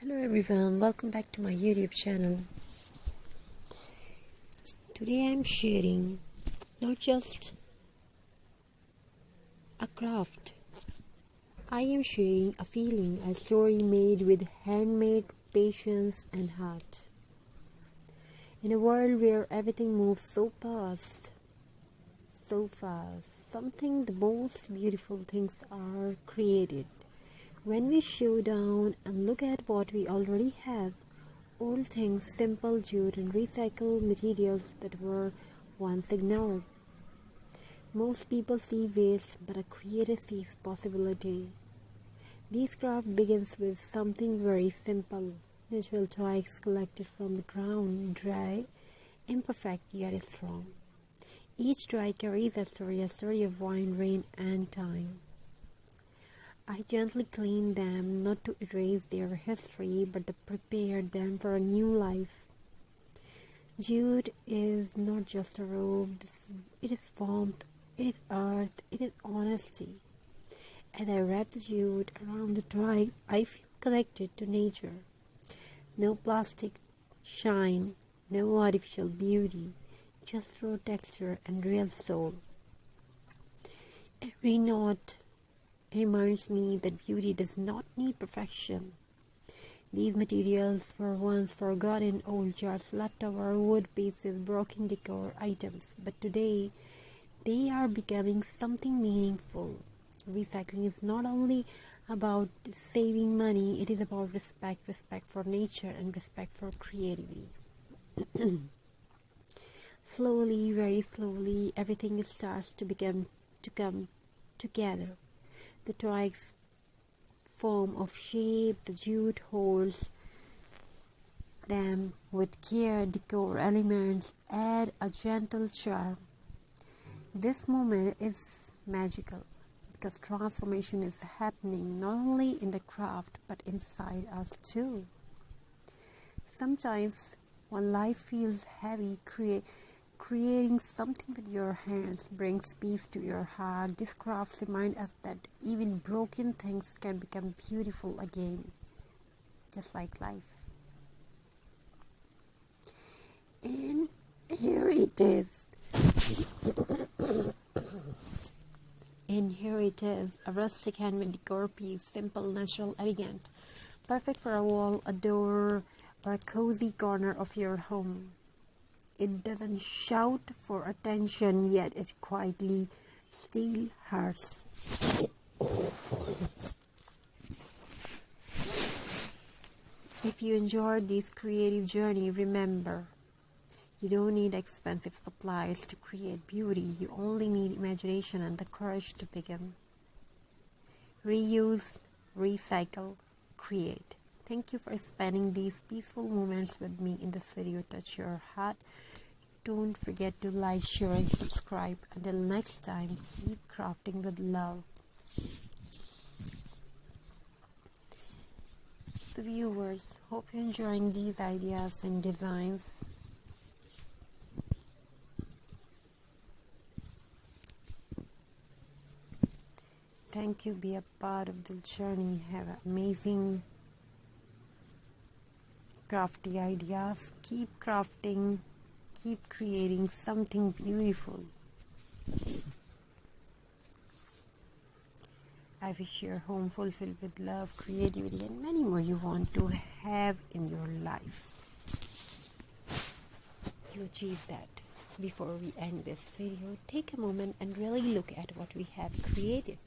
Hello everyone, welcome back to my YouTube channel. Today I'm sharing not just a craft. I am sharing a feeling, a story made with handmade patience and heart. In a world where everything moves so fast, something the most beautiful things are created. When we slow down and look at what we already have, old things, simple jute and recycled materials that were once ignored. Most people see waste, but a creator sees possibility. This craft begins with something very simple. Natural twigs collected from the ground, dry, imperfect yet strong. Each twig carries a story of wind, rain and time. I gently clean them, not to erase their history, but to prepare them for a new life. Jute is not just a robe, it is warmth, it is earth, it is honesty. As I wrap the jute around the twig, I feel connected to nature. No plastic shine, no artificial beauty, just raw texture and real soul. Every knot reminds me that beauty does not need perfection. These materials were once forgotten old jars, leftover wood pieces, broken decor items, but today they are becoming something meaningful. Recycling is not only about saving money, it is about respect for nature and respect for creativity. Slowly, very slowly, everything starts to come together. The twigs form of shape, the jute holds them with care, decor elements add a gentle charm. This moment is magical because transformation is happening not only in the craft but inside us too. Sometimes when life feels heavy, creating something with your hands brings peace to your heart. This craft reminds us that even broken things can become beautiful again, just like life. And here it is. A rustic handmade decor piece, simple, natural, elegant, perfect for a wall, a door, or a cozy corner of your home. It doesn't shout for attention, yet it quietly steals hearts. If you enjoyed this creative journey, remember, you don't need expensive supplies to create beauty. You only need imagination and the courage to begin. Reuse, recycle, create. Thank you for spending these peaceful moments with me in this video. Touch your heart. Don't forget to like, share and subscribe. Until next time, keep crafting with love. So viewers, hope you're enjoying these ideas and designs. Thank you. Be a part of this journey. Have amazing crafty ideas. Keep crafting. Keep creating something beautiful. I wish your home fulfilled with love, creativity, and many more you want to have in your life. To achieve that, before we end this video, take a moment and really look at what we have created.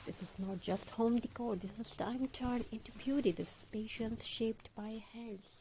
This is not just home decor. This is time turned into beauty. This is patience shaped by hands.